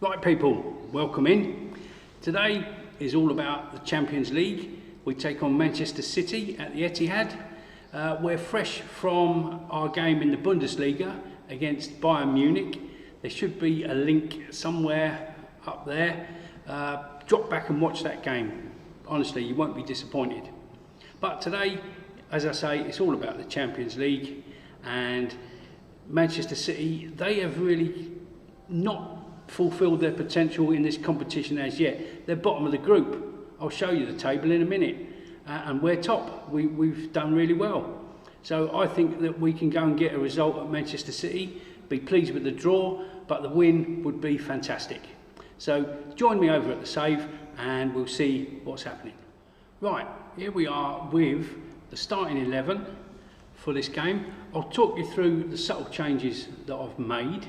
Right people, welcome in. Today is all about the Champions League. We take on Manchester City at the Etihad. We're fresh from our game in the Bundesliga against Bayern Munich. There should be a link somewhere up there. Drop back and watch that game. Honestly, you won't be disappointed. But today, as I say, it's all about the Champions League, and Manchester City, they have really not fulfilled their potential in this competition as yet. They're bottom of the group. I'll show you the table in a minute, and we're top. We've done really well. So I think that we can go and get a result at Manchester City, be pleased with the draw, but the win would be fantastic. So join me over at the save and we'll see what's happening. Right, here we are with the starting 11 for this game. I'll talk you through the subtle changes that I've made.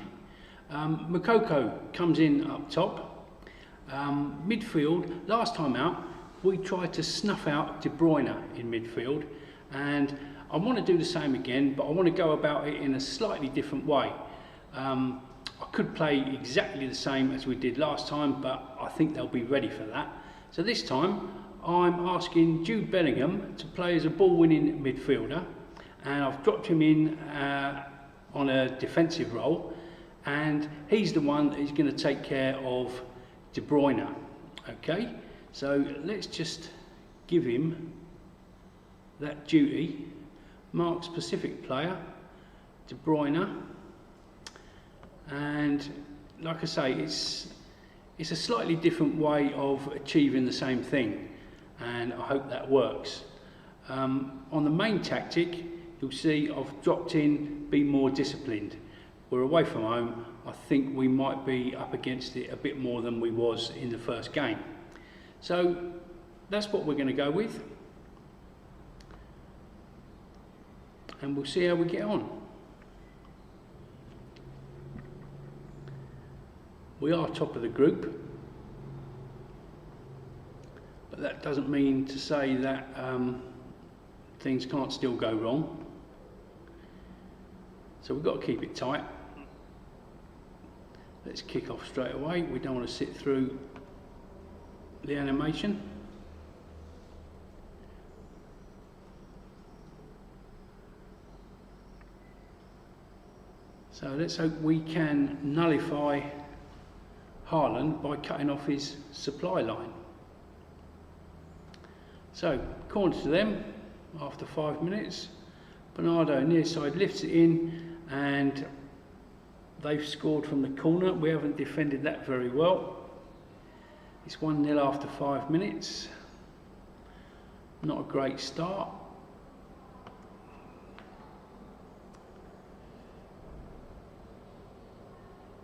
Moukoko comes in up top. Midfield, last time out, we tried to snuff out De Bruyne in midfield, and I want to do the same again, but I want to go about it in a slightly different way. I could play exactly the same as we did last time, but I think they'll be ready for that. So this time, I'm asking Jude Bellingham to play as a ball-winning midfielder, and I've dropped him in on a defensive role, and he's the one that is going to take care of De Bruyne. Okay, so let's just give him that duty. Mark specific player, De Bruyne, and like I say, it's a slightly different way of achieving the same thing, and I hope that works. On the main tactic, you'll see I've dropped in be more disciplined. We're away from home. I think we might be up against it a bit more than we was in the first game. So that's what we're going to go with, and we'll see how we get on. We are top of the group, but that doesn't mean to say that things can't still go wrong. So we've got to keep it tight. Let's kick off straight away. We don't want to sit through the animation. So let's hope we can nullify Haaland by cutting off his supply line. So corner to them after 5 minutes. Bernardo near side lifts it in, and they've scored from the corner. We haven't defended that very well. It's 1-0 after 5 minutes. Not a great start.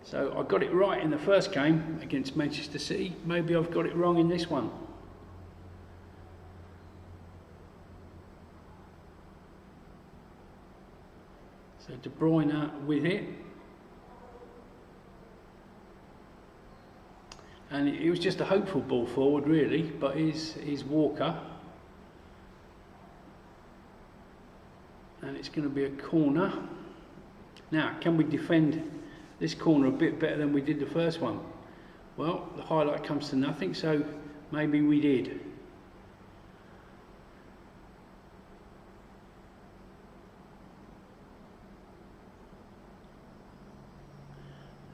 So I got it right in the first game against Manchester City. Maybe I've got it wrong in this one. So De Bruyne with it. And it was just a hopeful ball forward really, but is Walker. And it's going to be a corner. Now, can we defend this corner a bit better than we did the first one? Well, the highlight comes to nothing, so maybe we did.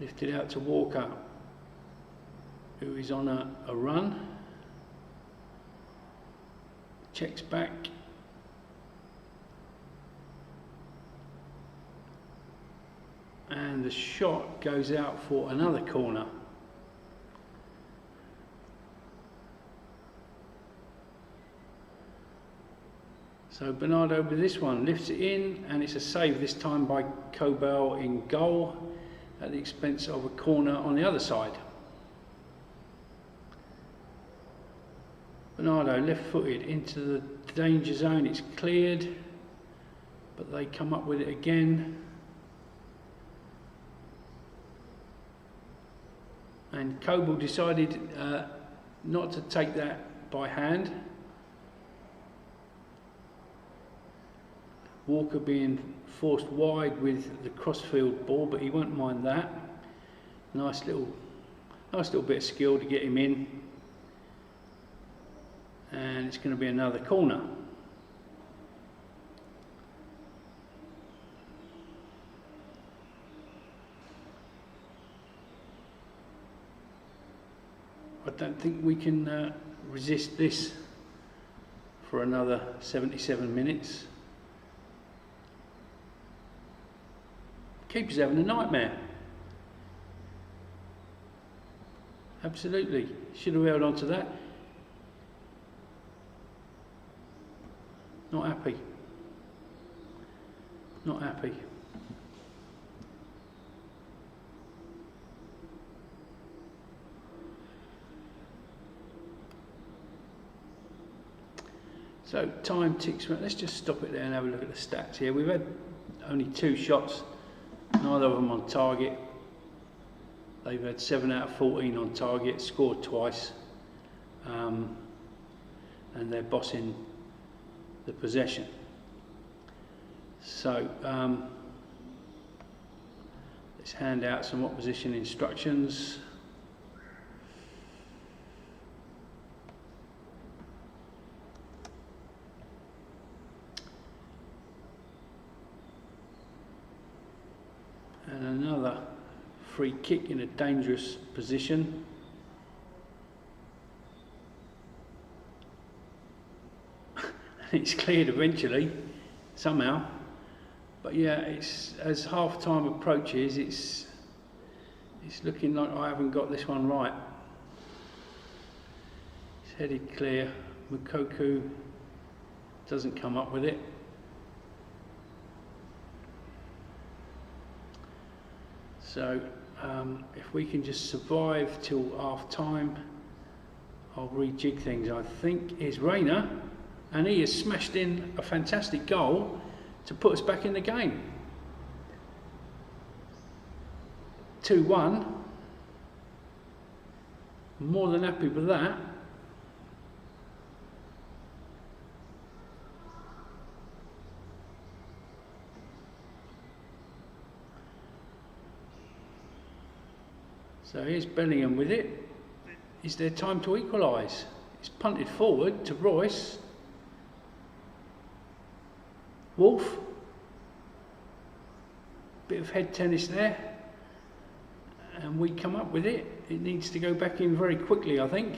Lifted out to Walker, who is on a run. Checks back. And the shot goes out for another corner. So Bernardo with this one lifts it in, and it's a save this time by Kobel in goal at the expense of a corner on the other side. Bernardo left-footed into the danger zone. It's cleared, but they come up with it again. And Kobel decided not to take that by hand. Walker being forced wide with the crossfield ball, but he won't mind that. Nice Nice little bit of skill to get him in. And it's going to be another corner. I don't think we can resist this for another 77 minutes. Keeper's having a nightmare. Absolutely. Should have held on to that. Not happy. Not happy. So time ticks. Let's just stop it there and have a look at the stats here. We've had only 2 shots, neither of them on target. They've had 7 out of 14 on target, scored twice, and they're bossing the possession. So let's hand out some opposition instructions. And another free kick in a dangerous position. It's cleared eventually, somehow. But yeah, it's as half time approaches, it's looking like I haven't got this one right. It's headed clear. Mukoku doesn't come up with it. So if we can just survive till half time, I'll rejig things. I think is Rayner, and he has smashed in a fantastic goal to put us back in the game. 2-1. More than happy with that. So here's Bellingham with it. Is there time to equalise? It's punted forward to Royce. Wolf. Bit of head tennis there. And we come up with it. It needs to go back in very quickly, I think.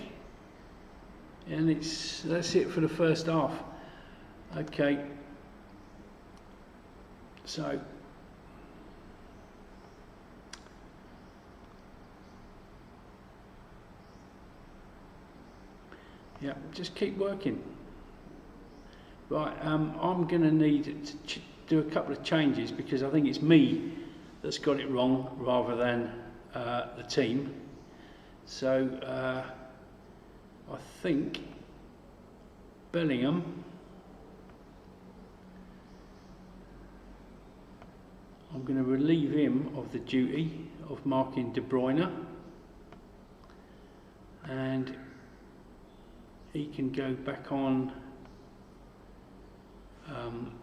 And that's it for the first half. Okay. So yeah, just keep working. Right, I'm going to need to do a couple of changes because I think it's me that's got it wrong rather than the team. So I think Bellingham, I'm going to relieve him of the duty of marking De Bruyne, and he can go back on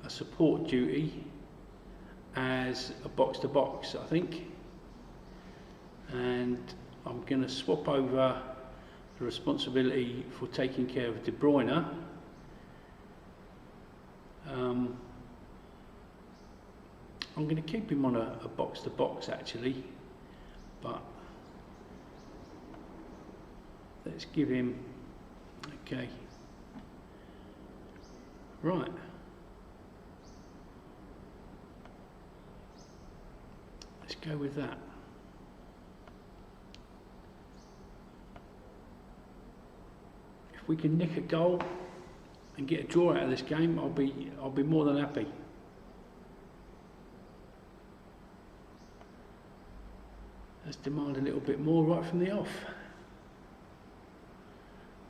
a support duty as a box-to-box, I think. And I'm going to swap over the responsibility for taking care of De Bruyne. I'm going to keep him on a box-to-box actually, but let's give him, okay, right. Let's go with that. If we can nick a goal and get a draw out of this game, I'll be more than happy. Let's demand a little bit more right from the off.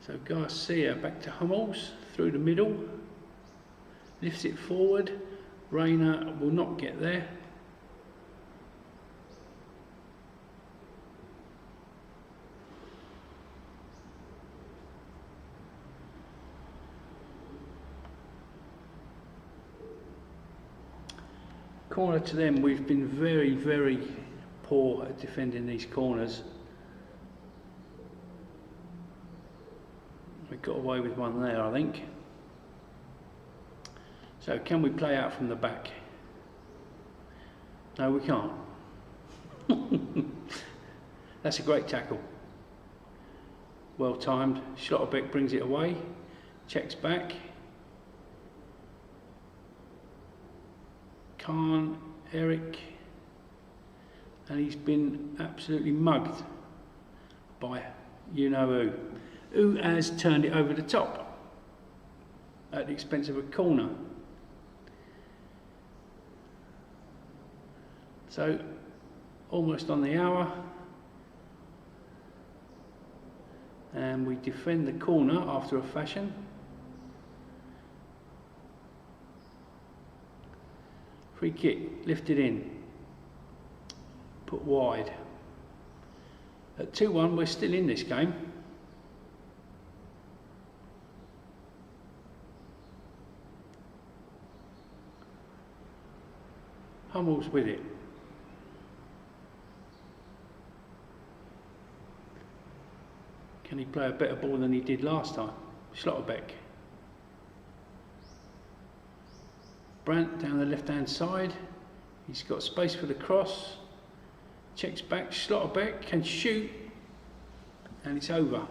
So Garcia back to Hummels through the middle, lifts it forward. Rayner will not get there. Corner to them. We've been very, very poor at defending these corners. We got away with one there, I think. So can we play out from the back? No, we can't. That's a great tackle. Well timed. Schlotterbeck brings it away, checks back. Khan, Eric, and he's been absolutely mugged by you-know-who, who has turned it over the top at the expense of a corner. So, almost on the hour, and we defend the corner after a fashion. Free kick, lifted in, put wide. At 2-1, we're still in this game. Hummel's with it. Can he play a better ball than he did last time? Schlotterbeck. Brandt down the left-hand side. He's got space for the cross. Checks back. Schlotterbeck can shoot, and it's over.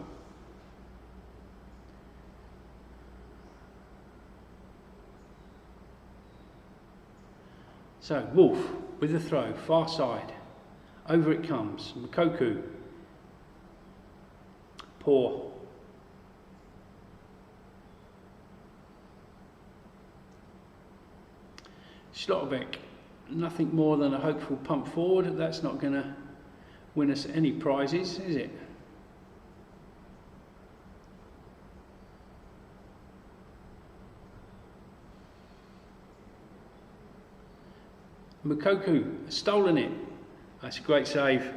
So Wolf with the throw, far side. Over it comes. Moukoko. Poor. Schlotterbeck, nothing more than a hopeful pump forward. That's not going to win us any prizes, is it? Moukoko, stolen it. That's a great save.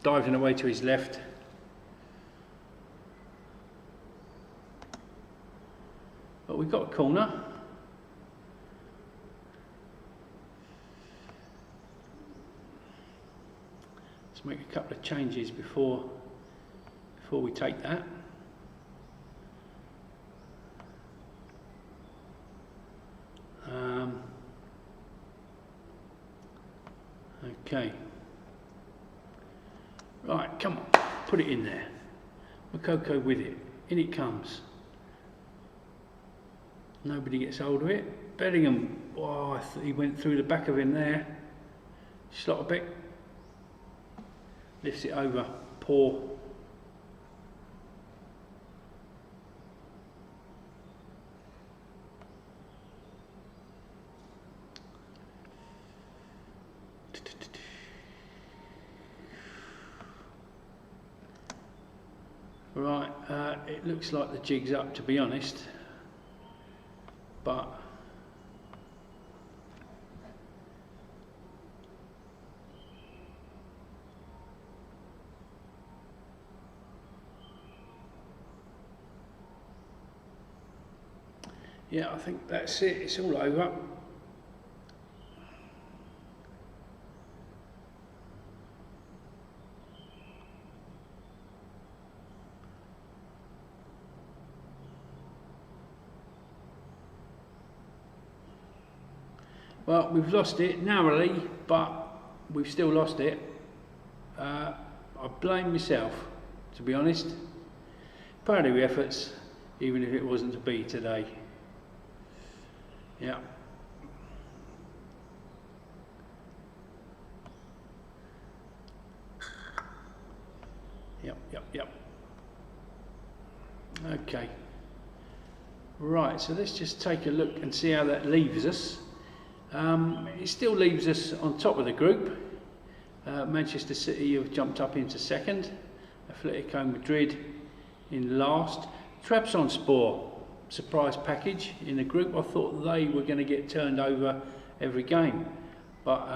Diving away to his left. But we've got a corner. Let's make a couple of changes before we take that. Okay. Right, come on, put it in there. Moukoko with it. In it comes. Nobody gets hold of it. Bellingham, oh, he went through the back of him there. Schlotterbeck lifts it over. Poor. Right, it looks like the jig's up, to be honest. But yeah, I think that's it. It's all over. Well, we've lost it narrowly, but we've still lost it. I blame myself, to be honest. Proud of your efforts, even if it wasn't to be today. Yeah. Yep. Okay. Right, so let's just take a look and see how that leaves us. It still leaves us on top of the group. Manchester City have jumped up into second. Atletico Madrid in last. Trabzonspor, surprise package in the group. I thought they were going to get turned over every game, but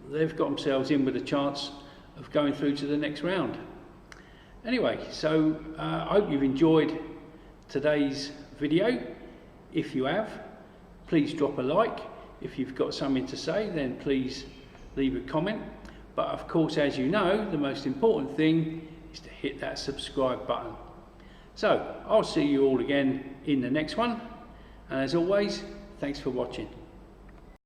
they've got themselves in with a chance of going through to the next round. Anyway, so I hope you've enjoyed today's video. If you have, please drop a like. If you've got something to say, then please leave a comment. But of course, as you know, the most important thing is to hit that subscribe button. So I'll see you all again in the next one, and as always, thanks for watching.